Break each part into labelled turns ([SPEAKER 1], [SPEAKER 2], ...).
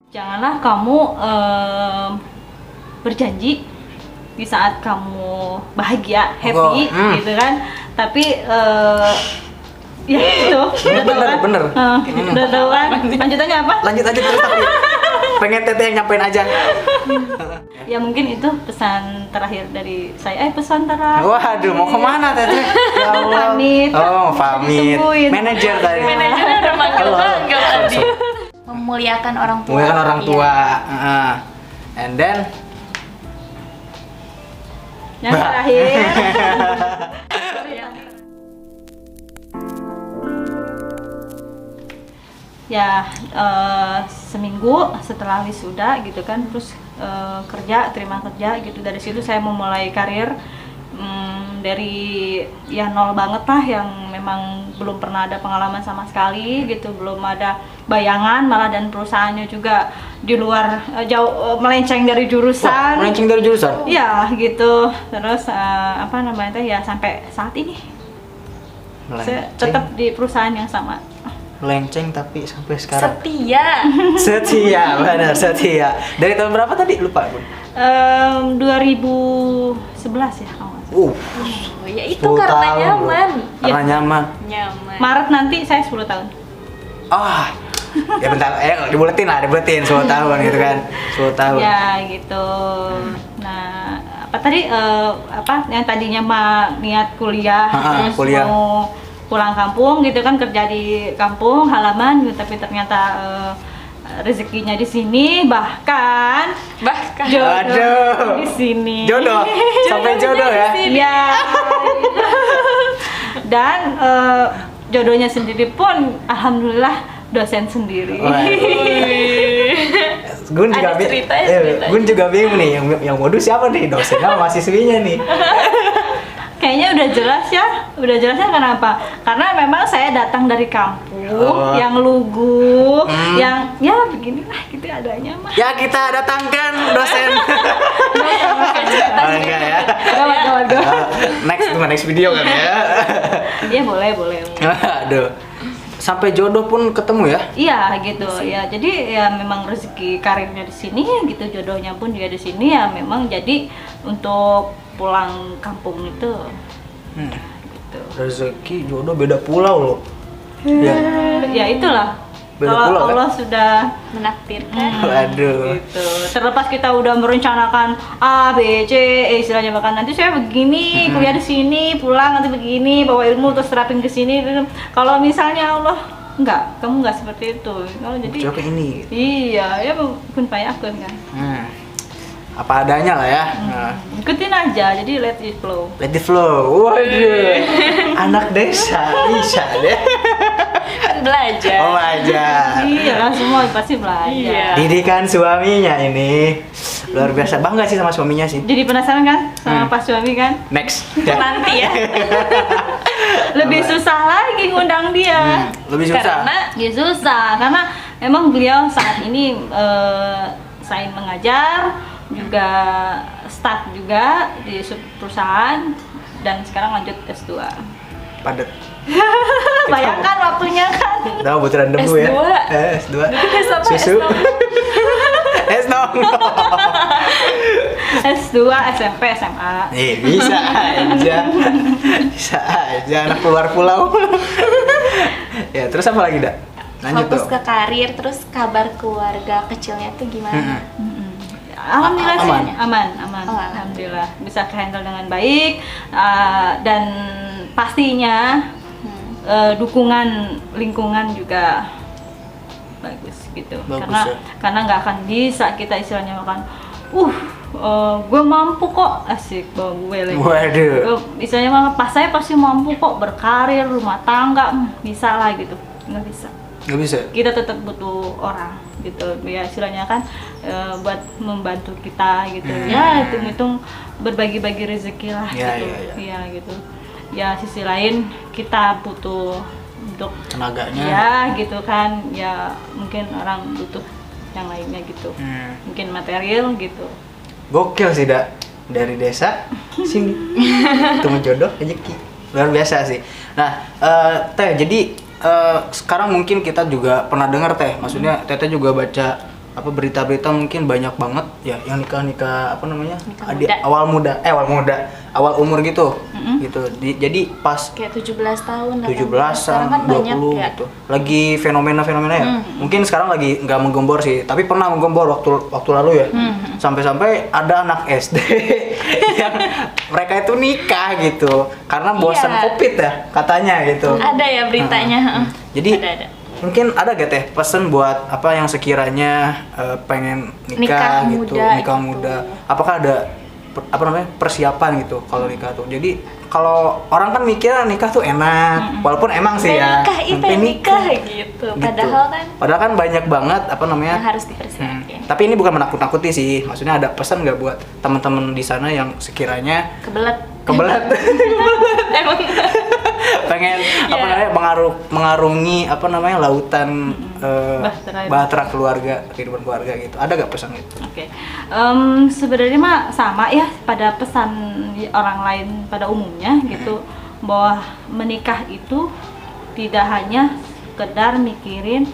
[SPEAKER 1] Janganlah kamu berjanji di saat kamu bahagia, happy, gitu kan. Tapi ya itu,
[SPEAKER 2] bener.
[SPEAKER 1] Udah tahu kan? Lanjutannya apa?
[SPEAKER 2] Lanjut terus tapi pengen Teteh yang nyampein aja.
[SPEAKER 1] Ya mungkin itu pesan terakhir dari saya. Pesan terakhir.
[SPEAKER 2] Waduh, mau kemana Teteh? Ya Allah.
[SPEAKER 1] Pamit.
[SPEAKER 2] Oh, pamit.
[SPEAKER 1] Ditungguin.
[SPEAKER 2] Manajer tadi.
[SPEAKER 3] Manajernya udah manggil tadi.
[SPEAKER 4] Memuliakan orang tua.
[SPEAKER 2] Memuliakan orang tua. And then
[SPEAKER 1] Yang terakhir. Ya seminggu setelah wisuda gitu kan, terus terima kerja gitu. Dari situ saya memulai karir dari ya nol banget lah, yang memang belum pernah ada pengalaman sama sekali gitu, belum ada bayangan, malah dan perusahaannya juga di luar jauh, melenceng dari jurusan.
[SPEAKER 2] melenceng dari jurusan?
[SPEAKER 1] Ya gitu. Terus ya sampai saat ini saya tetap di perusahaan yang sama.
[SPEAKER 2] Melenceng tapi sampai sekarang
[SPEAKER 3] Setia.
[SPEAKER 2] benar, setia. Dari tahun berapa tadi? Lupa Bun.
[SPEAKER 1] 2011 ya kalau nggak salah.
[SPEAKER 3] Oh ya itu karena
[SPEAKER 2] tahun,
[SPEAKER 3] nyaman.
[SPEAKER 2] Karena nyaman.
[SPEAKER 1] Maret nanti saya 10 tahun.
[SPEAKER 2] Ya bentar, dibuletin 10 tahun gitu kan. 10 tahun.
[SPEAKER 1] Ya gitu. Nah, yang tadinya niat kuliah, terus
[SPEAKER 2] kuliah.
[SPEAKER 1] mau pulang kampung gitu kan, kerja di kampung halaman gitu, tapi ternyata rezekinya di sini, bahkan jodoh di sini.
[SPEAKER 2] Jodoh, sampai jodoh ya.
[SPEAKER 1] Iya. Dan jodohnya sendiri pun alhamdulillah dosen sendiri.
[SPEAKER 2] Gun juga Gun juga bingung nih, yang modus siapa nih, dosennya sama mahasiswinya nih.
[SPEAKER 1] Kayaknya udah jelasnya kenapa? Karena memang saya datang dari kampung yang lugu, yang ya beginilah gitu adanya mah.
[SPEAKER 2] Ya kita datangkan dosen. Enggak ya. Next video kan ya.
[SPEAKER 1] Iya boleh.
[SPEAKER 2] Aduh. Sampai jodoh pun ketemu ya?
[SPEAKER 1] Iya gitu ya. Jadi ya memang rezeki karirnya di sini gitu, jodohnya pun juga di sini ya. Memang jadi untuk pulang kampung itu gitu.
[SPEAKER 2] Rezeki jodoh beda pulau loh.
[SPEAKER 1] Ya itulah.
[SPEAKER 2] Beda
[SPEAKER 1] Kalau
[SPEAKER 2] pulau,
[SPEAKER 1] Allah
[SPEAKER 2] kan?
[SPEAKER 1] sudah
[SPEAKER 3] menakdirkan.
[SPEAKER 2] Waduh.
[SPEAKER 1] gitu. Terlepas kita udah merencanakan A, B, C, istilahnya bahkan nanti saya begini, kuliah di sini, pulang nanti begini, bawa ilmu terus terapin ke sini. Kalau misalnya Allah kamu enggak seperti itu. Kalau jadi
[SPEAKER 2] Coba ini.
[SPEAKER 1] iya, ya pun payahkeun kan.
[SPEAKER 2] Apa adanya lah ya.
[SPEAKER 1] Ikutin aja, jadi let it flow.
[SPEAKER 2] Let it flow. Waduh. Anak desa bisa deh.
[SPEAKER 3] Belajar.
[SPEAKER 2] Oh aja.
[SPEAKER 1] Iya lah, semua pasti belajar.
[SPEAKER 3] Iya.
[SPEAKER 2] Didikan suaminya ini luar biasa, bangga sih sama suaminya sih.
[SPEAKER 1] Jadi penasaran kan sama pas suami kan?
[SPEAKER 2] Next.
[SPEAKER 3] Nanti ya.
[SPEAKER 1] Lebih susah lagi ngundang dia.
[SPEAKER 2] Lebih susah.
[SPEAKER 1] Karena memang beliau saat ini selain mengajar juga staf juga di perusahaan dan sekarang lanjut S2.
[SPEAKER 2] Padet.
[SPEAKER 1] Bayangkan waktunya kan.
[SPEAKER 2] Tahu butiran debu ya. S2. Susu. S dong.
[SPEAKER 1] S2, SMP, SMA.
[SPEAKER 2] Bisa aja anak keluar pulau. Ya, terus apa lagi, Dak? Lanjut
[SPEAKER 4] Fokus
[SPEAKER 2] dong.
[SPEAKER 4] ke karir, terus kabar keluarga kecilnya tuh gimana?
[SPEAKER 1] Alhamdulillah sih
[SPEAKER 2] Aman.
[SPEAKER 1] aman.
[SPEAKER 4] Oh,
[SPEAKER 1] Alhamdulillah bisa handle dengan baik, dan pastinya dukungan lingkungan juga bagus gitu. Karena nggak akan bisa kita istilahnya makan gue mampu kok, asik bawa gue lagi.
[SPEAKER 2] Waduh.
[SPEAKER 1] Istilahnya mah pas saya pasti mampu kok berkarir, rumah tangga, bisa lah gitu. Nggak bisa. Kita tetap butuh orang gitu ya, istilahnya kan buat membantu kita gitu. Ya hitung-hitung berbagi-bagi rezeki lah gitu. Iya gitu. Ya sisi lain kita butuh untuk
[SPEAKER 2] tenaganya.
[SPEAKER 1] Ya gitu kan. Ya mungkin orang butuh yang lainnya gitu. Mungkin material gitu.
[SPEAKER 2] Gokil sih, Dak. Dari desa sini ketemu jodoh rezeki. Luar biasa sih. Nah, Teh, jadi sekarang mungkin kita juga pernah dengar Teh, maksudnya Teteh juga baca berita-berita mungkin banyak banget ya yang nikah apa namanya
[SPEAKER 3] Nikah muda.
[SPEAKER 2] awal umur gitu gitu. Jadi pas
[SPEAKER 4] Kayak 17 tahun,
[SPEAKER 2] 17
[SPEAKER 4] sekarang kan
[SPEAKER 2] 20
[SPEAKER 4] banyak ya.
[SPEAKER 2] gitu. Lagi fenomena ya. Mungkin sekarang lagi nggak menggembor sih, tapi pernah menggembor waktu lalu ya. Sampai-sampai ada anak SD yang mereka itu nikah gitu karena bosan
[SPEAKER 3] Iya.
[SPEAKER 2] Covid ya katanya gitu.
[SPEAKER 3] Ada ya beritanya.
[SPEAKER 2] Jadi
[SPEAKER 3] Ada.
[SPEAKER 2] mungkin ada gak teh pesan buat apa yang sekiranya pengen nikah
[SPEAKER 4] Nikah
[SPEAKER 2] gitu,
[SPEAKER 4] muda
[SPEAKER 2] nikah
[SPEAKER 4] gitu.
[SPEAKER 2] muda. Apakah ada persiapan gitu kalau nikah tuh. Jadi kalau orang kan mikirnya nikah tuh enak, walaupun emang sih ya.
[SPEAKER 3] Pengen nikah gitu.
[SPEAKER 4] Padahal
[SPEAKER 2] kan banyak banget apa namanya.
[SPEAKER 3] Yang harus dipersiapin.
[SPEAKER 2] Tapi ini bukan menakut-nakuti sih. Maksudnya ada pesan nggak buat teman-teman di sana yang sekiranya
[SPEAKER 3] Kebelet. Emang.
[SPEAKER 2] pengen apa namanya mengarungi apa namanya lautan bahtera kehidupan keluarga gitu. Ada gak pesan itu?
[SPEAKER 1] Oke. Sebenarnya mah sama ya pada pesan orang lain pada umumnya gitu, bahwa menikah itu tidak hanya sekedar mikirin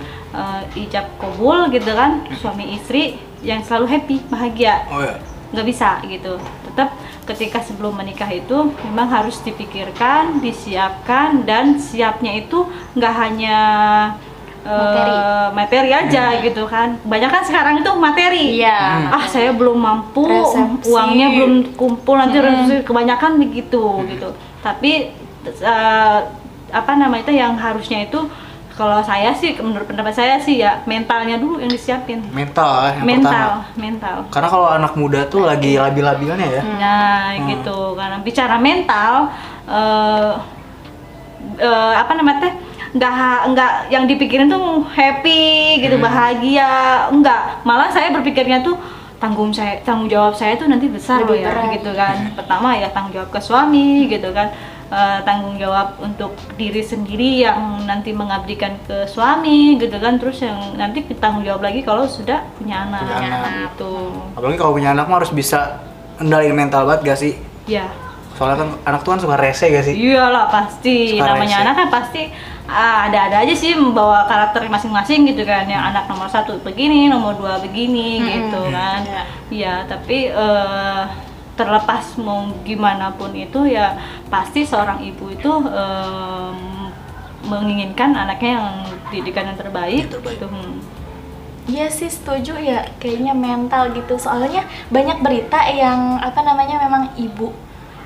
[SPEAKER 1] ijab kabul gitu kan, suami istri yang selalu happy, bahagia.
[SPEAKER 2] Oh ya.
[SPEAKER 1] Nggak bisa gitu. Tetap ketika sebelum menikah itu memang harus dipikirkan, disiapkan, dan siapnya itu nggak hanya materi aja gitu kan. Kebanyakan sekarang itu materi.
[SPEAKER 3] Iya.
[SPEAKER 1] Saya belum mampu,
[SPEAKER 4] Resepsi.
[SPEAKER 1] uangnya belum kumpul, nanti resepsi, kebanyakan begitu gitu. Tapi apa namanya itu yang harusnya itu, kalau saya sih, menurut pendapat saya sih ya, mentalnya dulu yang disiapin.
[SPEAKER 2] Mental yang pertama.
[SPEAKER 1] Mental.
[SPEAKER 2] Karena kalau anak muda tuh lagi labil-labilnya ya.
[SPEAKER 1] Nah, gitu. Karena bicara mental, apa namanya teh, nggak yang dipikirin tuh happy gitu, bahagia, enggak. Malah saya berpikirnya tuh tanggung jawab saya tuh nanti besar loh
[SPEAKER 4] Lebih
[SPEAKER 1] ya,
[SPEAKER 4] berat.
[SPEAKER 1] gitu kan. Pertama ya tanggung jawab ke suami gitu kan. Tanggung jawab untuk diri sendiri yang nanti mengabdikan ke suami gitu kan, terus yang nanti tanggung jawab lagi kalau sudah punya anak,
[SPEAKER 2] Punya anak.
[SPEAKER 1] gitu.
[SPEAKER 2] Apalagi kalau punya anak mah harus bisa ngendaliin mental banget gak sih?
[SPEAKER 1] Ya,
[SPEAKER 2] Soalnya kan anak tuh kan suka rese gak sih?
[SPEAKER 1] iyalah pasti.
[SPEAKER 2] Suka
[SPEAKER 1] Namanya
[SPEAKER 2] rese.
[SPEAKER 1] anak kan pasti ada-ada aja sih membawa karakter masing-masing gitu kan. Yang anak nomor 1 begini, nomor 2 begini gitu kan. Iya, tapi terlepas mau gimana pun itu ya pasti seorang ibu itu menginginkan anaknya yang didikan yang terbaik.
[SPEAKER 2] Yang terbaik.
[SPEAKER 1] Gitu.
[SPEAKER 4] Iya sih, setuju ya, kayaknya mental gitu. Soalnya banyak berita yang apa namanya memang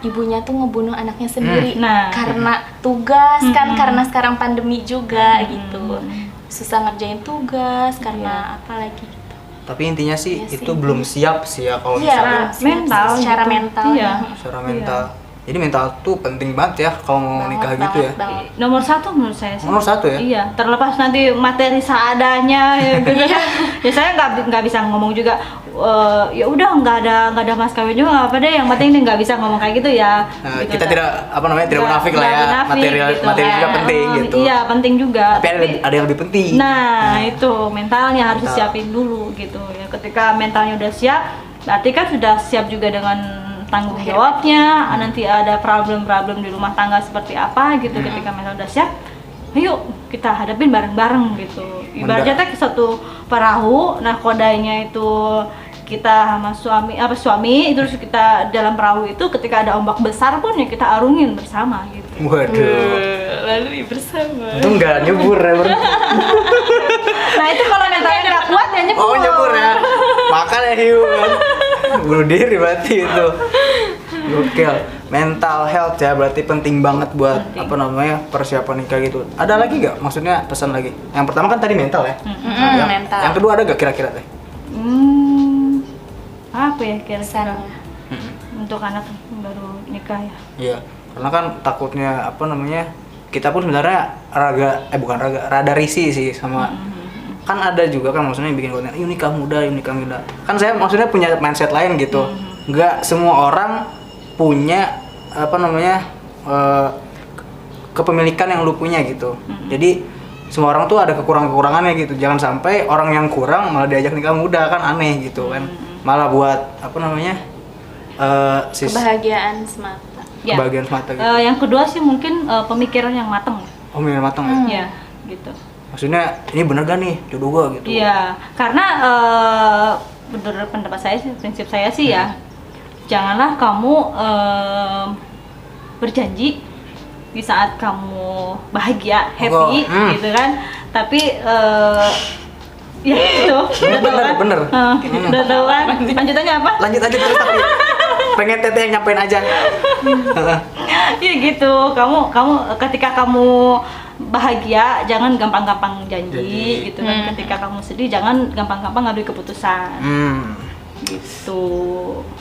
[SPEAKER 4] ibunya tuh ngebunuh anaknya sendiri
[SPEAKER 1] Nah.
[SPEAKER 4] karena tugas kan, karena sekarang pandemi juga gitu. Susah ngerjain tugas karena apa lagi gitu.
[SPEAKER 2] Tapi intinya sih
[SPEAKER 4] Iya sih.
[SPEAKER 2] itu belum siap sih ya kalau
[SPEAKER 4] Iya,
[SPEAKER 2] misalnya
[SPEAKER 1] mental
[SPEAKER 4] secara
[SPEAKER 1] gitu.
[SPEAKER 4] mental.
[SPEAKER 1] Iya.
[SPEAKER 2] secara mental. Jadi mental tuh penting banget ya kalau mau nikah gitu ya.
[SPEAKER 4] Banget.
[SPEAKER 1] Nomor 1 menurut saya sih.
[SPEAKER 2] Nomor 1 ya?
[SPEAKER 1] Iya, terlepas nanti materi seadanya ya gitu kan. Ya saya nggak bisa ngomong juga. Ya udah nggak ada mas kawin juga nggak apa deh. Yang penting dia nggak bisa ngomong kayak gitu ya.
[SPEAKER 2] Nah,
[SPEAKER 1] Gitu
[SPEAKER 2] kita
[SPEAKER 1] kan.
[SPEAKER 2] tidak tidak
[SPEAKER 1] Nggak-
[SPEAKER 2] munafik lah
[SPEAKER 1] nggak
[SPEAKER 2] ya.
[SPEAKER 1] munafik
[SPEAKER 2] Materi
[SPEAKER 1] gitu.
[SPEAKER 2] juga penting gitu.
[SPEAKER 1] Iya penting juga.
[SPEAKER 2] Tapi ada yang lebih penting.
[SPEAKER 1] Nah itu mentalnya harus
[SPEAKER 2] Mental.
[SPEAKER 1] disiapin dulu gitu ya. Ketika mentalnya udah siap, berarti kan sudah siap juga dengan tanggung jawabnya. Nanti ada problem-problem di rumah tangga seperti apa gitu. Ketika mental udah siap, ayo kita hadapin bareng-bareng gitu. Ibaratnya teh satu perahu, nah kodainya itu kita sama suami terus kita dalam perahu itu ketika ada ombak besar pun ya kita arungin bersama gitu.
[SPEAKER 2] Waduh.
[SPEAKER 3] Lalu bersama.
[SPEAKER 2] Itu enggak nyebur ya, Bro.
[SPEAKER 1] Nah itu kalau mentalnya nggak kuat ya nyebur.
[SPEAKER 2] Oh, nyebur ya. Makan ya hiu kan. Bunuh diri berarti itu. Gokil. Mental health ya berarti penting banget buat
[SPEAKER 1] Penting.
[SPEAKER 2] apa namanya persiapan nikah gitu. Ada lagi nggak? Maksudnya pesan lagi. Yang pertama kan tadi mental ya.
[SPEAKER 3] Mental.
[SPEAKER 2] Yang kedua ada nggak kira-kira teh?
[SPEAKER 1] Apa ya kira-kira
[SPEAKER 4] Pesannya.
[SPEAKER 1] untuk anak yang baru nikah ya?
[SPEAKER 2] Iya. Karena kan takutnya apa namanya? Kita pun sebenarnya rada risih sih sama kan ada juga kan maksudnya yang bikin konten, yuk nikah muda. Kan saya maksudnya punya mindset lain gitu. Nggak semua orang punya apa namanya kepemilikan yang lu punya gitu. Jadi semua orang tuh ada kekurangannya gitu. Jangan sampai orang yang kurang malah diajak nikah muda, kan aneh gitu kan. Malah buat apa namanya
[SPEAKER 4] Kebahagiaan semata.
[SPEAKER 1] Ya.
[SPEAKER 2] kebahagiaan semata gitu.
[SPEAKER 1] Yang kedua sih mungkin pemikiran yang matang.
[SPEAKER 2] Oh, minum matang ya.
[SPEAKER 1] Ya, gitu.
[SPEAKER 2] Maksudnya ini bener gak nih jodoh gua gitu?
[SPEAKER 1] Iya, karena menurut pendapat saya sih, prinsip saya sih ya, janganlah kamu berjanji di saat kamu bahagia, happy, gitu kan. Tapi ya itu, udah tahu kan?
[SPEAKER 2] Bener.
[SPEAKER 1] Udah tahu kan? Lanjutannya apa?
[SPEAKER 2] Lanjut aja terus tapi pengen Teteh yang nyampein aja.
[SPEAKER 1] Iya gitu. Kamu ketika kamu bahagia jangan gampang-gampang janji gitu kan. Ketika kamu sedih jangan gampang-gampang ngambil keputusan. Gitu.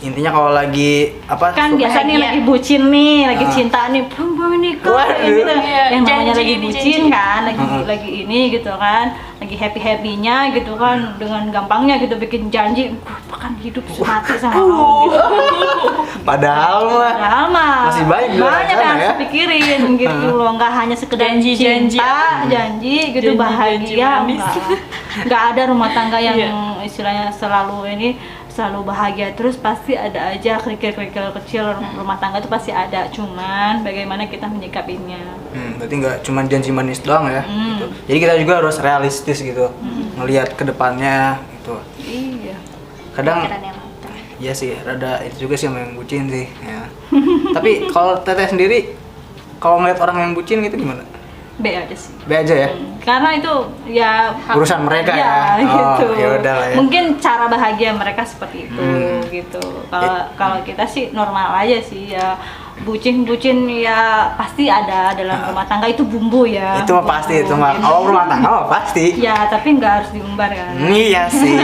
[SPEAKER 2] Intinya kalau lagi apa?
[SPEAKER 1] Kan biasa nih lagi bucin nih, lagi cinta nih, belum nikah gitu. Yang namanya lagi bucin kan, lagi ini gitu kan, lagi happy-happynya gitu kan, dengan gampangnya gitu bikin janji, gue akan hidup semati sama kamu gitu.
[SPEAKER 2] Padahal mah masih banyak
[SPEAKER 1] yang
[SPEAKER 2] ya?
[SPEAKER 1] harus pikirin gitu loh, nggak hanya sekedar cinta, janji gitu, bahagia, nggak ada rumah tangga yang istilahnya selalu bahagia terus, pasti ada aja kerikil-kerikil kecil rumah tangga itu pasti ada, cuman bagaimana kita menyikapinya.
[SPEAKER 2] Berarti nggak cuma janji manis doang ya gitu. Jadi kita juga harus realistis gitu, ngelihat ke depannya gitu.
[SPEAKER 1] Iya.
[SPEAKER 2] Kadang iya sih, rada itu juga sih sama yang bucin sih ya. Tapi kalau Teteh sendiri kalau ngeliat orang yang bucin gitu gimana?
[SPEAKER 1] B aja sih.
[SPEAKER 2] B aja ya?
[SPEAKER 1] Karena itu ya
[SPEAKER 2] urusan mereka ya.
[SPEAKER 1] Gitu.
[SPEAKER 2] Ya udah lah ya.
[SPEAKER 1] Mungkin cara bahagia mereka seperti itu gitu. Kalau kita sih normal aja sih ya. Bucin ya pasti ada dalam rumah tangga, itu bumbu ya.
[SPEAKER 2] Itu mah pasti, itu mah kalau rumah tangga mah pasti.
[SPEAKER 1] Ya, tapi nggak harus diumbar kan.
[SPEAKER 2] Iya sih.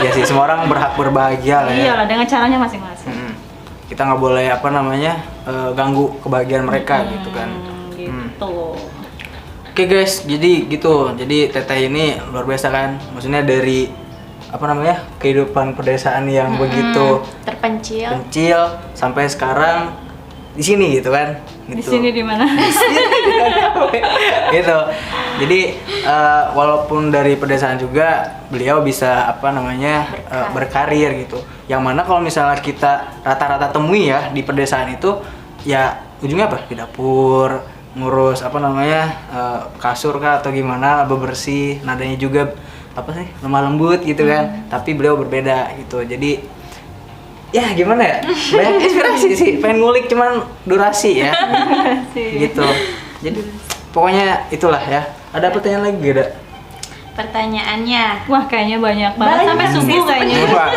[SPEAKER 2] Iya sih, semua orang berhak berbahagia lah ya.
[SPEAKER 1] Iyalah, dengan caranya masing-masing.
[SPEAKER 2] Kita nggak boleh ganggu kebahagiaan mereka gitu kan.
[SPEAKER 1] Gitu.
[SPEAKER 2] Oke guys, jadi gitu. Jadi Teteh ini luar biasa kan. Maksudnya dari kehidupan pedesaan yang begitu terpencil sampai sekarang di sini gitu kan. Gitu.
[SPEAKER 1] Di sini di mana?
[SPEAKER 2] Gitu. Jadi walaupun dari pedesaan juga beliau bisa berkarir gitu. Yang mana kalau misalnya kita rata-rata temui ya di pedesaan itu ya ujungnya apa? Di dapur, ngurus kasur kah atau gimana, bebersih, nadanya juga lemah lembut gitu kan. Tapi beliau berbeda gitu. Jadi ya gimana ya, banyak inspirasi sih, pengen ngulik cuman durasi ya. Gitu. Jadi pokoknya itulah ya. Ada pertanyaan lagi gak ada?
[SPEAKER 3] Pertanyaannya,
[SPEAKER 1] wah kayaknya banyak banget sampai subuh kayaknya.
[SPEAKER 2] Wah,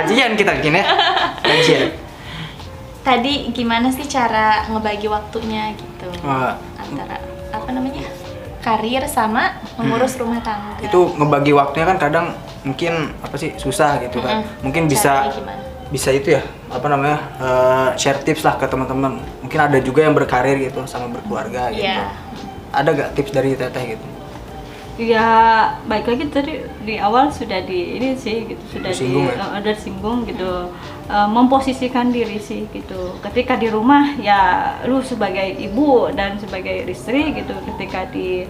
[SPEAKER 2] kajian kita bikin ya. Kajian.
[SPEAKER 4] Tadi gimana sih cara ngebagi waktunya gitu? Antara karir sama mengurus rumah tangga.
[SPEAKER 2] Itu ngebagi waktunya kan kadang mungkin susah gitu kan. Mungkin bisa itu ya share tips lah ke teman-teman. Mungkin ada juga yang berkarir gitu sama berkeluarga gitu. Ada gak tips dari Teteh gitu?
[SPEAKER 1] Ya baik lagi tadi di awal sudah disinggung gitu, memposisikan diri sih gitu. Ketika di rumah ya lu sebagai ibu dan sebagai istri gitu, ketika di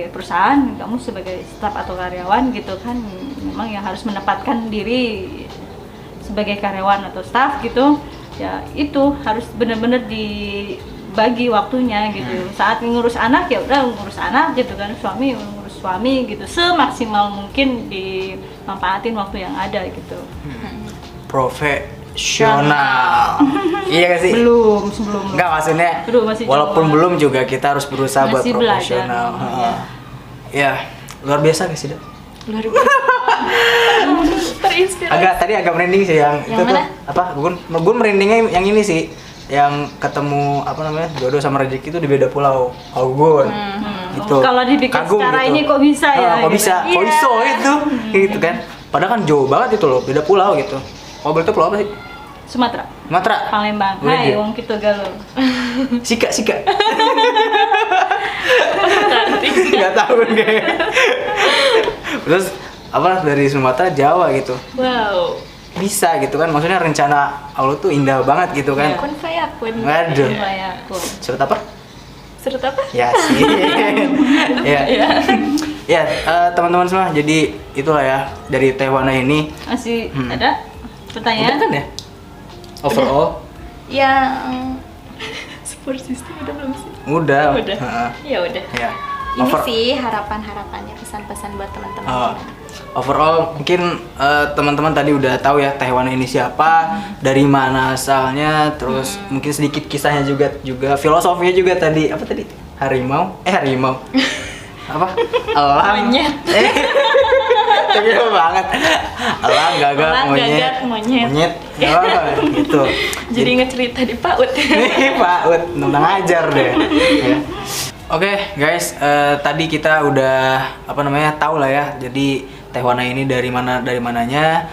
[SPEAKER 1] perusahaan kamu sebagai staf atau karyawan gitu kan, memang yang harus menempatkan diri sebagai karyawan atau staf gitu ya, itu harus benar-benar dibagi waktunya gitu. Saat ngurus anak ya udah ngurus anak gitu kan, suami ngurus suami gitu, semaksimal mungkin dimanfaatin waktu yang ada gitu.
[SPEAKER 2] Profesional. Iya gak sih?
[SPEAKER 1] Belum.
[SPEAKER 2] Enggak, maksudnya walaupun belum juga kita harus berusaha buat profesional. Ya, luar biasa gak sih, Dok?
[SPEAKER 4] Luar biasa. Terinspirasi.
[SPEAKER 2] Agak merinding sih yang itu
[SPEAKER 4] mana?
[SPEAKER 2] tuh. Gue merindingnya yang ini sih. Yang ketemu jodoh sama rezeki itu di beda pulau. Kalau gue gitu.
[SPEAKER 1] Kalau dibikin secara
[SPEAKER 2] gitu.
[SPEAKER 1] ini kok bisa ya?
[SPEAKER 2] Kok bisa? Kok iso itu? Gitu kan. Padahal kan jauh banget itu loh, beda pulau gitu. Oh, berarti pulau apa sih?
[SPEAKER 1] Sumatera. Palembang. Hai, wong gitu galau.
[SPEAKER 2] Sika. Enggak tahu kayak. Terus dari Sumatera Jawa gitu.
[SPEAKER 3] wow.
[SPEAKER 2] Bisa gitu kan, maksudnya rencana Allah tuh indah banget gitu kan.
[SPEAKER 4] Kun fayakun.
[SPEAKER 2] Waduh. Surat apa? Ya sih. Ya, teman-teman semua, jadi itulah ya dari Tehwana ini.
[SPEAKER 1] Masih ada pertanyaan?
[SPEAKER 2] Udah kan ya? Overall?
[SPEAKER 4] Ya, support system udah belum sih?
[SPEAKER 2] Udah.
[SPEAKER 3] Ya udah.
[SPEAKER 2] Ya.
[SPEAKER 4] ini sih harapannya pesan-pesan buat teman-teman.
[SPEAKER 2] Overall mungkin teman-teman tadi udah tahu ya Teh Wana ini siapa, dari mana asalnya, terus mungkin sedikit kisahnya juga filosofinya juga tadi apa tadi harimau apa elang
[SPEAKER 3] Monyet.
[SPEAKER 2] Tegel banget elang gagak monyet gitu.
[SPEAKER 4] Jadi ngecerita di PAUD.
[SPEAKER 2] Nih PAUD tentang ajar deh ya. Oke guys, tadi kita udah tahu lah ya. Jadi Teh Wana ini dari mananya,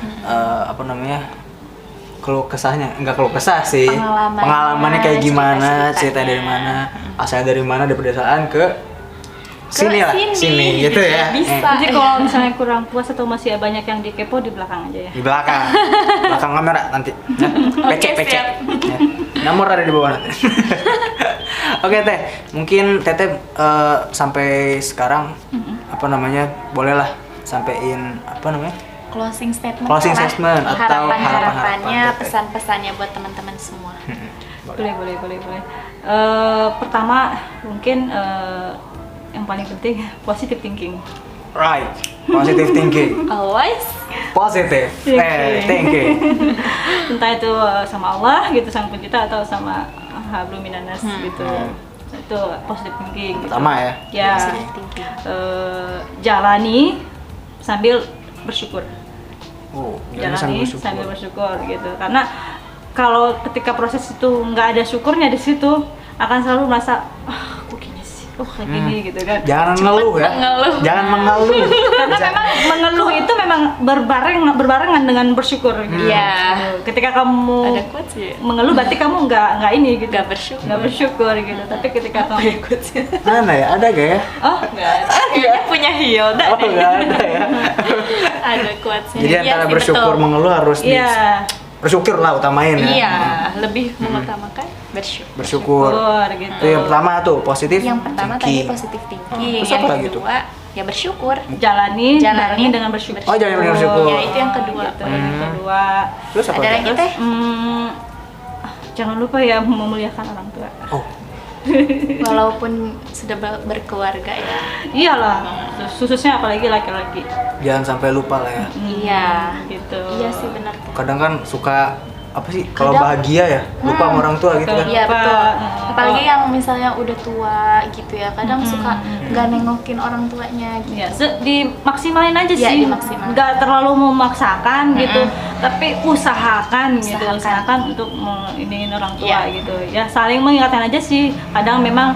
[SPEAKER 2] keluh kesahnya, enggak keluh kesah sih. Pengalamannya kayak gimana, cerita dari mana, asal dari mana, dari pedesaan ke sini gitu ya.
[SPEAKER 4] Bisa.
[SPEAKER 1] Jadi kalau misalnya kurang puas atau masih banyak yang dikepo di belakang aja ya.
[SPEAKER 2] Di belakang kamera nanti. Ya. Pecek. Ya. Nomor ada di bawah nanti. Oke Teh, mungkin Teteh sampai sekarang bolehlah sampein
[SPEAKER 4] Closing statement
[SPEAKER 2] atau
[SPEAKER 4] harapannya, pesan-pesannya buat teman-teman semua.
[SPEAKER 1] Boleh. Pertama mungkin yang paling penting positive thinking.
[SPEAKER 2] Right, positive thinking.
[SPEAKER 4] Always
[SPEAKER 2] Positive thinking.
[SPEAKER 1] Entah itu sama Allah gitu, sang pencipta, atau sama hablum minanas gitu. Itu positive thinking.
[SPEAKER 2] Pertama
[SPEAKER 1] gitu.
[SPEAKER 2] ya.
[SPEAKER 4] positive thinking.
[SPEAKER 1] Jalani sambil bersyukur.
[SPEAKER 2] Jalani
[SPEAKER 1] sambil bersyukur gitu. Karena kalau ketika proses itu nggak ada syukurnya di situ, akan selalu merasa kok gini sih, kayak gini gitu kan.
[SPEAKER 2] Jangan mengeluh ya. Jangan mengeluh.
[SPEAKER 1] Karena memang mengeluh itu memang berbarengan dengan bersyukur gitu.
[SPEAKER 4] Iya.
[SPEAKER 1] Ketika kamu
[SPEAKER 4] Ada quotes ya?
[SPEAKER 1] mengeluh berarti kamu nggak ini gitu.
[SPEAKER 4] Nggak bersyukur.
[SPEAKER 1] gitu. Tapi ketika kamu
[SPEAKER 2] Mana ya? Ada gak ya?
[SPEAKER 1] nggak ada.
[SPEAKER 4] Kayaknya punya Hilda
[SPEAKER 2] Oh nggak ada ya.
[SPEAKER 4] ada quotesnya.
[SPEAKER 2] Jadi antara
[SPEAKER 4] sih,
[SPEAKER 2] bersyukur
[SPEAKER 4] betul.
[SPEAKER 2] mengeluh harus
[SPEAKER 1] Iya.
[SPEAKER 2] bersyukur lah utamain ya.
[SPEAKER 4] Iya, lebih mengutamakan
[SPEAKER 2] Bersyukur.
[SPEAKER 1] Gitu.
[SPEAKER 2] Itu yang pertama tuh positif.
[SPEAKER 4] Yang pertama tadi
[SPEAKER 2] thinking.
[SPEAKER 4] positive thinking,
[SPEAKER 2] Terus
[SPEAKER 4] yang
[SPEAKER 2] apa lagi tuh?
[SPEAKER 4] kedua ya bersyukur.
[SPEAKER 1] Jalani dengan bersyukur.
[SPEAKER 2] Oh, jalani dengan bersyukur.
[SPEAKER 4] Ya itu yang kedua.
[SPEAKER 1] Gitu. Yang kedua.
[SPEAKER 2] Terus apa?
[SPEAKER 4] Ada lagi Teh?
[SPEAKER 1] Jangan lupa ya memuliakan orang tua.
[SPEAKER 2] Oh,
[SPEAKER 4] Walaupun sudah berkeluarga ya.
[SPEAKER 1] Iyalah, khususnya apalagi laki-laki.
[SPEAKER 2] jangan sampai lupa lah ya.
[SPEAKER 4] Iya.
[SPEAKER 1] Gitu.
[SPEAKER 4] Iya sih benar tuh.
[SPEAKER 2] Kadang kan suka apa sih kalau
[SPEAKER 4] Kadang-
[SPEAKER 2] bahagia ya lupa sama orang tua gitu kan.
[SPEAKER 4] Iya
[SPEAKER 1] Lupa.
[SPEAKER 4] betul. Apalagi yang misalnya udah tua gitu ya, kadang suka nggak nengokin orang tuanya gitu.
[SPEAKER 1] Ya, dimaksimalin aja
[SPEAKER 4] Iya,
[SPEAKER 1] sih.
[SPEAKER 4] dimaksimalin.
[SPEAKER 1] Nggak terlalu memaksakan gitu, tapi usahakan gitu,
[SPEAKER 4] Usahakan.
[SPEAKER 1] usahakan untuk iniin orang tua
[SPEAKER 4] Iya.
[SPEAKER 1] gitu. Ya saling mengingatkan aja sih. Kadang memang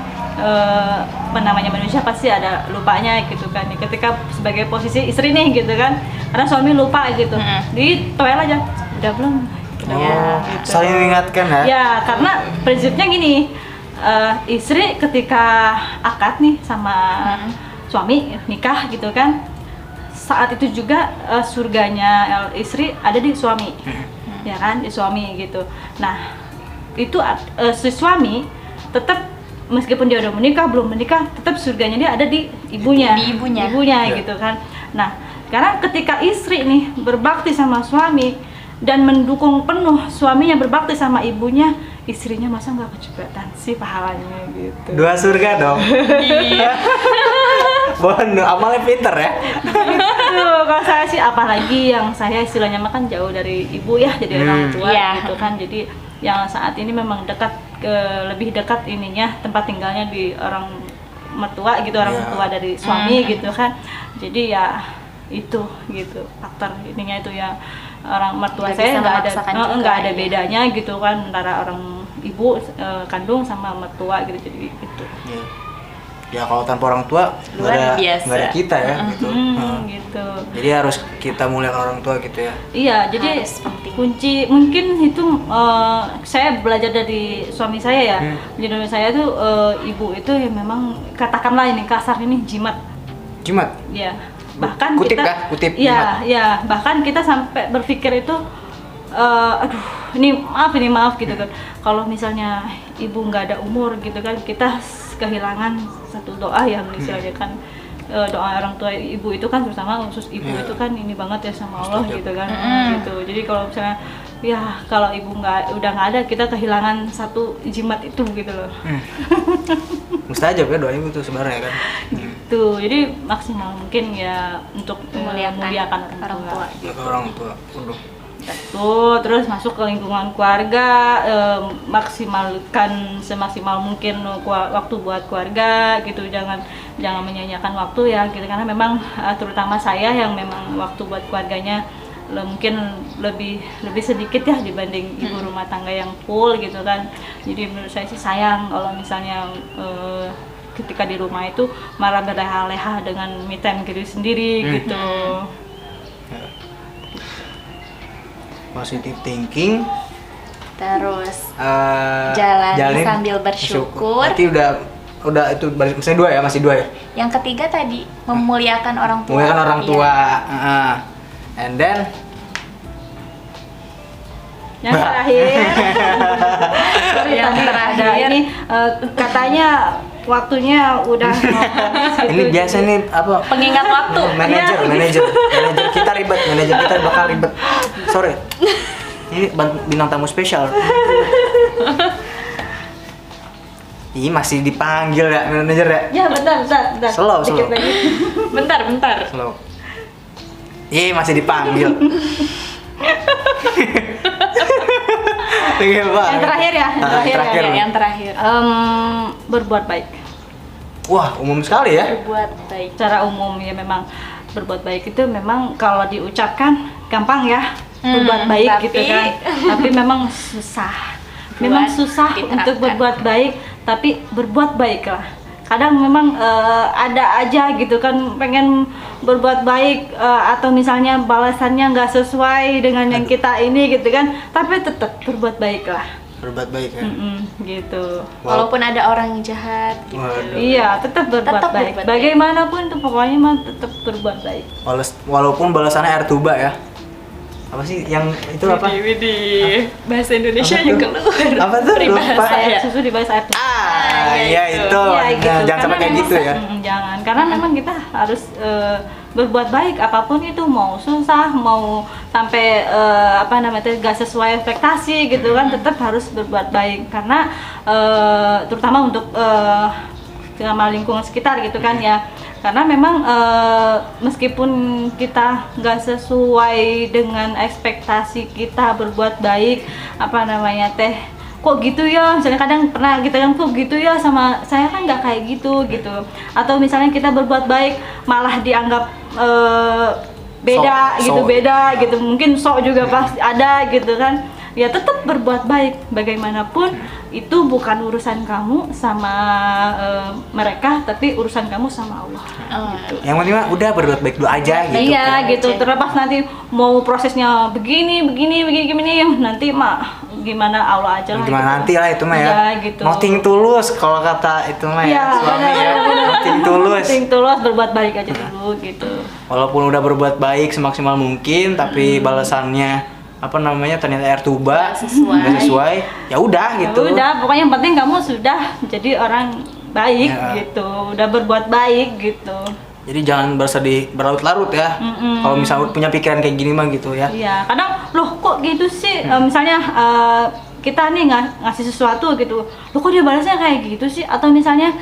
[SPEAKER 1] namanya manusia pasti ada lupanya gitu kan. Ketika sebagai posisi istri nih gitu kan, karena suami lupa gitu, ditoel aja, udah belum? Udah
[SPEAKER 2] Oh,
[SPEAKER 1] belum, gitu.
[SPEAKER 2] saling mengingatkan ya.
[SPEAKER 1] Ya, karena prinsipnya gini, istri ketika akad nih sama suami nikah gitu kan, saat itu juga surganya istri ada di suami, ya kan, di suami gitu. Nah, itu si suami tetap meskipun dia udah menikah belum menikah, tetap surganya dia ada di ibunya,
[SPEAKER 4] Di ibunya.
[SPEAKER 2] Ya.
[SPEAKER 1] gitu kan. Nah, karena ketika istri nih berbakti sama suami dan mendukung penuh suaminya berbakti sama ibunya, istrinya masa nggak kecepatan sih pahalanya gitu.
[SPEAKER 2] Dua surga dong. Bono, amalnya pinter ya.
[SPEAKER 1] Tuh, kalau saya sih apalagi yang saya istilahnya makan jauh dari ibu ya, jadi orang tua
[SPEAKER 4] Iya.
[SPEAKER 1] gitu kan. Jadi yang saat ini memang lebih dekat ininya tempat tinggalnya di orang mertua gitu, orang
[SPEAKER 2] Iya.
[SPEAKER 1] mertua dari suami gitu kan. Jadi ya itu gitu faktor ininya itu ya, orang mertua
[SPEAKER 4] Nggak
[SPEAKER 1] saya
[SPEAKER 4] bisa
[SPEAKER 1] nggak
[SPEAKER 4] memaksakan juga,
[SPEAKER 1] nggak ada
[SPEAKER 4] ya.
[SPEAKER 1] bedanya gitu kan antara orang ibu kandung sama mertua gitu, jadi itu.
[SPEAKER 2] Ya kalau tanpa orang tua
[SPEAKER 4] Luar biasa.
[SPEAKER 2] nggak ada kita ya gitu.
[SPEAKER 1] Gitu.
[SPEAKER 2] Jadi harus kita muliakan orang tua gitu ya.
[SPEAKER 1] Iya, jadi
[SPEAKER 4] Harus penting.
[SPEAKER 1] kunci mungkin itu saya belajar dari suami saya ya. Jadi suami saya tuh ibu itu ya memang katakanlah ini kasar ini jimat.
[SPEAKER 2] Jimat.
[SPEAKER 1] Ya. Bahkan
[SPEAKER 2] Kutip
[SPEAKER 1] kita
[SPEAKER 2] ya, kutip
[SPEAKER 1] Iya,
[SPEAKER 2] jimat.
[SPEAKER 1] ya, bahkan kita sampai berpikir itu aduh, ini maaf gitu kan. Kalau misalnya ibu nggak ada umur gitu kan, kita kehilangan satu doa yang misalnya kan doa orang tua ibu itu kan, terutama khusus ibu
[SPEAKER 2] Iya.
[SPEAKER 1] itu kan ini banget ya sama Allah
[SPEAKER 2] Mustahil.
[SPEAKER 1] gitu kan. Gitu. Jadi kalau misalnya ya kalau ibu udah nggak ada, kita kehilangan satu jimat itu gitu loh.
[SPEAKER 2] Mustajab ya doa ibu tuh sebenarnya kan.
[SPEAKER 1] gitu. Jadi maksimal mungkin ya untuk memuliakan
[SPEAKER 3] orang tua.
[SPEAKER 2] Orang tua. Waduh.
[SPEAKER 1] Tuh, terus masuk ke lingkungan keluarga, maksimalkan semaksimal mungkin waktu buat keluarga gitu, jangan menyanyiakan waktu ya gitu, karena memang terutama saya yang memang waktu buat keluarganya mungkin lebih sedikit ya dibanding ibu rumah tangga yang full gitu kan. Jadi menurut saya sih sayang kalau misalnya ketika di rumah itu malah berleha-leha dengan me time diri sendiri gitu.
[SPEAKER 2] Positive thinking,
[SPEAKER 3] Terus
[SPEAKER 2] jalanin
[SPEAKER 3] sambil bersyukur.
[SPEAKER 2] Berarti udah itu masih dua ya.
[SPEAKER 3] Yang ketiga tadi memuliakan orang tua.
[SPEAKER 2] Memuliakan orang tua.
[SPEAKER 3] Iya.
[SPEAKER 2] And then
[SPEAKER 1] Yang terakhir,
[SPEAKER 3] Yang terakhir.
[SPEAKER 1] ini katanya waktunya udah mau habis gitu.
[SPEAKER 2] ini biasa nih apa?
[SPEAKER 3] Pengingat waktu.
[SPEAKER 2] Manajer kita ribet, manajer kita bakal ribet. Sorry. Ini bintang tamu spesial. Ih, masih dipanggil ya manajer ya?
[SPEAKER 1] Ya bentar.
[SPEAKER 2] Slow.
[SPEAKER 1] Dikit lagi.
[SPEAKER 3] Bentar.
[SPEAKER 2] Slow. Ih, masih dipanggil.
[SPEAKER 1] Yang terakhir ya,
[SPEAKER 3] Yang terakhir.
[SPEAKER 1] Berbuat baik.
[SPEAKER 2] Wah, umum sekali ya.
[SPEAKER 3] Berbuat baik.
[SPEAKER 1] Secara umum ya memang berbuat baik itu memang kalau diucapkan gampang ya, berbuat baik gitu kan. Tapi memang susah. Memang susah untuk berbuat baik, tapi berbuat baiklah. Kadang memang ada aja gitu kan pengen berbuat baik atau misalnya balasannya nggak sesuai dengan yang kita ini gitu kan, tapi tetap berbuat baiklah.
[SPEAKER 2] Berbuat baik ya.
[SPEAKER 1] Gitu.
[SPEAKER 3] Walaupun ada orang yang jahat gitu.
[SPEAKER 2] Waduh.
[SPEAKER 1] Iya, tetap berbuat baik.
[SPEAKER 3] berbuat baik.
[SPEAKER 1] Bagaimanapun tuh pokoknya mah tetap berbuat baik.
[SPEAKER 2] Walaupun balasannya air tuba ya. Apa sih yang itu apa?
[SPEAKER 3] Widih. Bahasa Indonesia
[SPEAKER 2] Apa
[SPEAKER 3] nya
[SPEAKER 2] tuh?
[SPEAKER 3] keluar.
[SPEAKER 2] Apa tuh?
[SPEAKER 3] Peribahasa
[SPEAKER 2] Lupa.
[SPEAKER 3] ya.
[SPEAKER 1] Susu dibalas air tuh.
[SPEAKER 2] Iya itu.
[SPEAKER 1] Iya, gitu.
[SPEAKER 2] Nah, jangan sampai
[SPEAKER 1] Karena
[SPEAKER 2] kayak
[SPEAKER 1] memang
[SPEAKER 2] gitu ya.
[SPEAKER 1] Jangan, karena memang kita harus berbuat baik apapun itu, mau susah, mau sampai gak sesuai ekspektasi gitu kan, tetap harus berbuat baik karena terutama untuk sama lingkungan sekitar gitu kan ya. Karena memang meskipun kita nggak sesuai dengan ekspektasi kita berbuat baik, kok gitu ya, misalnya kadang pernah kita kan kok gitu ya sama saya kan nggak kayak gitu, atau misalnya kita berbuat baik malah dianggap beda gitu, mungkin sok juga pasti ada gitu kan. Ya tetap berbuat baik bagaimanapun, itu bukan urusan kamu sama mereka, tapi urusan kamu sama Allah. Gitu.
[SPEAKER 2] Yang penting mah udah berbuat baik dulu aja gitu.
[SPEAKER 1] Iya gitu, terlepas nanti mau prosesnya begini, nanti mah gimana Allah aja lah.
[SPEAKER 2] Gimana
[SPEAKER 1] gitu.
[SPEAKER 2] nanti lah itu mah ya.
[SPEAKER 1] Iya, gitu.
[SPEAKER 2] Nothing tulus kalau kata itu mah ya, suami ya. Nothing tulus.
[SPEAKER 1] Nothing tulus, berbuat baik aja dulu gitu.
[SPEAKER 2] Walaupun udah berbuat baik semaksimal mungkin, tapi balasannya ternyata air tuba, nggak sesuai, ya udah gitu.
[SPEAKER 1] Ya udah, pokoknya yang penting kamu sudah jadi orang baik gitu, udah berbuat baik gitu.
[SPEAKER 2] Jadi jangan bersedih berlarut-larut ya. Kalau misalnya punya pikiran kayak gini mah gitu ya.
[SPEAKER 1] Iya, kadang loh kok gitu sih, misalnya kita nih ngasih sesuatu gitu, loh kok dia balasnya kayak gitu sih, atau misalnya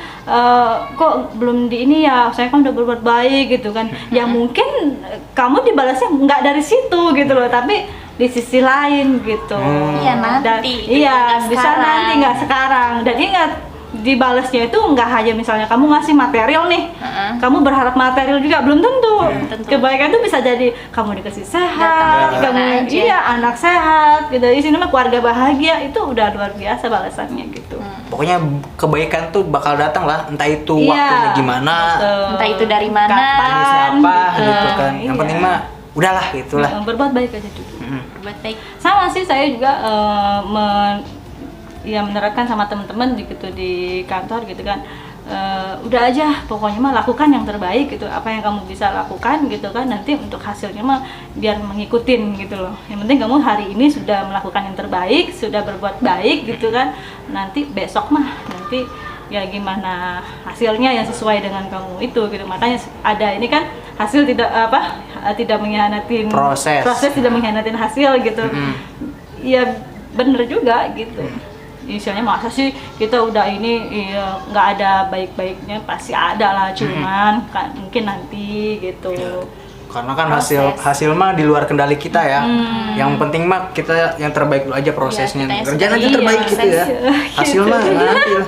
[SPEAKER 1] kok belum di ini ya, saya kan udah berbuat baik gitu kan. Ya mungkin kamu dibalasnya nggak dari situ gitu loh, tapi di sisi lain gitu.
[SPEAKER 3] Iya, nanti.
[SPEAKER 1] Iya,
[SPEAKER 3] Nggak
[SPEAKER 1] bisa
[SPEAKER 3] sekarang.
[SPEAKER 1] nanti, nggak sekarang. Dan ingat, dibalasnya itu nggak hanya misalnya kamu ngasih material nih, kamu berharap material juga, belum tentu. Kebaikan itu bisa jadi kamu dikasih sehat, kamu anak sehat gitu. Di sini mah keluarga bahagia, itu udah luar biasa balasannya gitu.
[SPEAKER 2] Pokoknya kebaikan tuh bakal datang lah, entah itu waktunya gimana,
[SPEAKER 3] Entah itu dari mana,
[SPEAKER 2] ini siapa gitu kan. Yang
[SPEAKER 1] Iya.
[SPEAKER 2] penting mah udahlah gitulah.
[SPEAKER 1] Berbuat baik aja dulu.
[SPEAKER 3] berbuat baik.
[SPEAKER 1] Sama sih, saya juga menerapkan sama teman-teman gitu di kantor gitu kan. Udah aja pokoknya mah lakukan yang terbaik gitu, apa yang kamu bisa lakukan gitu kan, nanti untuk hasilnya mah biar mengikutin gitu loh. Yang penting kamu hari ini sudah melakukan yang terbaik, sudah berbuat baik gitu kan, nanti besok mah nanti ya gimana hasilnya yang sesuai dengan kamu itu gitu. Makanya ada ini kan, hasil tidak mengkhianatin proses tidak mengkhianatin hasil gitu. Ya bener juga gitu. Misalnya masa sih kita udah ini nggak ada baik-baiknya, pasti ada lah, cuman kan mungkin nanti gitu.
[SPEAKER 2] Karena kan hasil mah di luar kendali kita ya. Yang penting mah kita yang terbaik dulu aja prosesnya. Kerjaan aja terbaik gitu ya. Hasil mah nanti lah.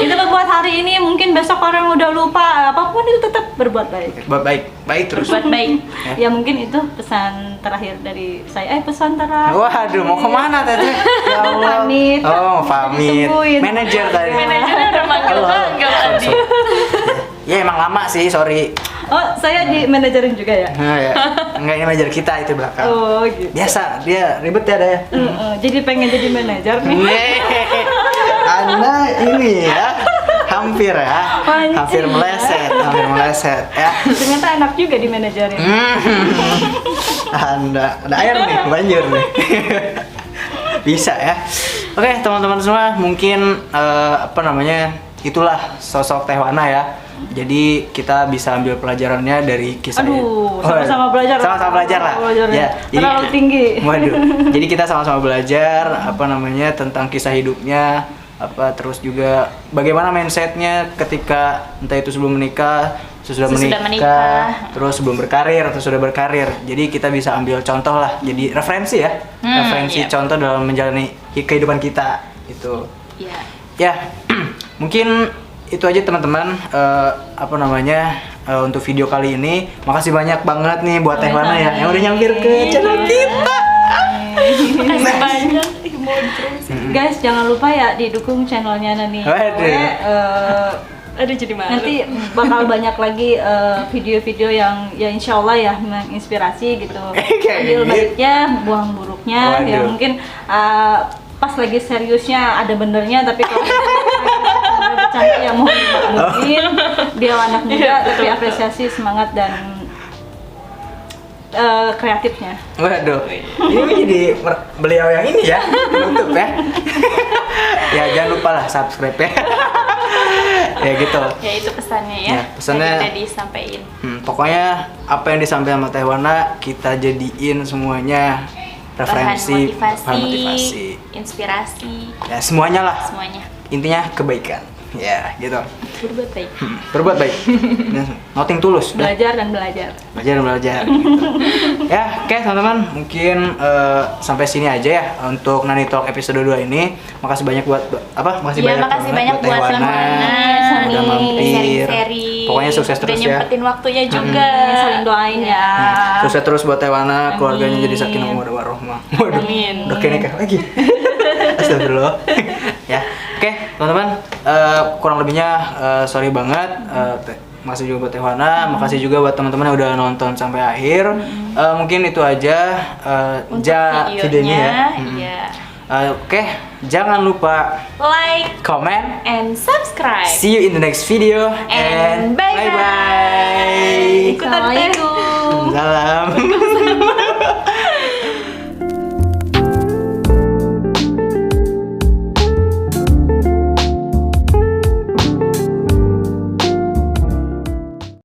[SPEAKER 1] Kita berbuat hari ini, mungkin besok orang udah lupa, apapun itu tetap berbuat baik.
[SPEAKER 2] Berbuat baik terus.
[SPEAKER 3] Buat baik.
[SPEAKER 1] Ya mungkin itu pesan terakhir dari saya. Pesan terakhir.
[SPEAKER 2] Waduh, mau kemana Teteh? Ya Allah.
[SPEAKER 1] Pamit.
[SPEAKER 2] Oh, pamit.
[SPEAKER 1] Ditungguin.
[SPEAKER 2] Manajer tadi.
[SPEAKER 3] Manajernya udah manggil Adi.
[SPEAKER 2] Ya emang lama sih, sorry.
[SPEAKER 1] Oh, saya di manajerin juga ya?
[SPEAKER 2] Nah, ya. Enggak, ini manajer kita itu belakang.
[SPEAKER 1] Oh, gitu.
[SPEAKER 2] Biasa, dia ribet ya deh.
[SPEAKER 1] Jadi pengen jadi manajer nih.
[SPEAKER 2] Anda ini ya, hampir ya.
[SPEAKER 1] Pancing.
[SPEAKER 2] Hampir meleset ya.
[SPEAKER 1] Ternyata enak juga di manajerin.
[SPEAKER 2] Anda, ada air nih, banjir nih. Bisa ya. Oke, teman-teman semua, mungkin itulah sosok Tehwana ya. Jadi kita bisa ambil pelajarannya dari kisah.
[SPEAKER 1] Aduh, sama-sama belajar.
[SPEAKER 2] Sama-sama belajar lah. Ya,
[SPEAKER 1] terlalu tinggi.
[SPEAKER 2] Waduh. Jadi kita sama-sama belajar tentang kisah hidupnya, terus juga bagaimana mindsetnya ketika entah itu sebelum menikah, sesudah menikah, terus sebelum berkarir atau sudah berkarir. Jadi kita bisa ambil contoh lah. Jadi referensi ya, contoh dalam menjalani kehidupan kita itu.
[SPEAKER 3] Iya.
[SPEAKER 2] Ya, mungkin itu aja teman-teman untuk video kali ini. Makasih banyak banget nih buat Tehwana ya yang udah nyampir ke channel kita.
[SPEAKER 3] Makasih banyak.
[SPEAKER 1] Guys, jangan lupa ya didukung channelnya Nani.
[SPEAKER 3] Aduh, jadi malu.
[SPEAKER 1] Nanti bakal banyak lagi video-video yang ya insya Allah ya menginspirasi gitu. Ambil baiknya, buang buruknya. Ya mungkin pas lagi seriusnya ada benernya, tapi kalau bercanda ya mohon dimaklumin. Dia anak muda tapi apresiasi, semangat dan kreatifnya.
[SPEAKER 2] Waduh, ini jadi beliau yang ini ya, penutup ya. Ya jangan lupa lah subscribe ya. Ya gitu.
[SPEAKER 3] Ya itu pesannya ya.
[SPEAKER 2] Pesannya
[SPEAKER 3] yang kita disampaikan.
[SPEAKER 2] Pokoknya apa yang disampaikan sama Tehwana kita jadiin semuanya referensi,
[SPEAKER 3] bahan motivasi, inspirasi.
[SPEAKER 2] Ya semuanya lah.
[SPEAKER 3] Semuanya.
[SPEAKER 2] Intinya kebaikan. Ya gitu.
[SPEAKER 3] Berbuat baik.
[SPEAKER 2] Berbuat baik. Nothing tulus.
[SPEAKER 1] Belajar dan belajar.
[SPEAKER 2] Gitu. Ya, oke teman-teman, mungkin sampai sini aja ya untuk Nani Talk episode 2 ini. Makasih banyak buat
[SPEAKER 3] makasih banyak buat
[SPEAKER 2] Tehwana udah mampir. Pokoknya sukses terus ya.
[SPEAKER 3] Nyempetin waktunya juga.
[SPEAKER 1] Saling doain ya.
[SPEAKER 2] Sukses terus buat Tehwana, keluarganya jadi sakinah mawaddah warahmah. Waduh, udah kayak nikah lagi. Astagfirullah. Ya, oke teman-teman, kurang lebihnya sorry banget. Makasih juga buat Tehwana, makasih juga buat teman-teman yang udah nonton sampai akhir. Mungkin itu aja videonya ya. Oke, jangan lupa
[SPEAKER 3] like,
[SPEAKER 2] comment,
[SPEAKER 3] and subscribe.
[SPEAKER 2] See you in the next video
[SPEAKER 3] and bye bye.
[SPEAKER 1] Assalamualaikum.
[SPEAKER 2] Salam.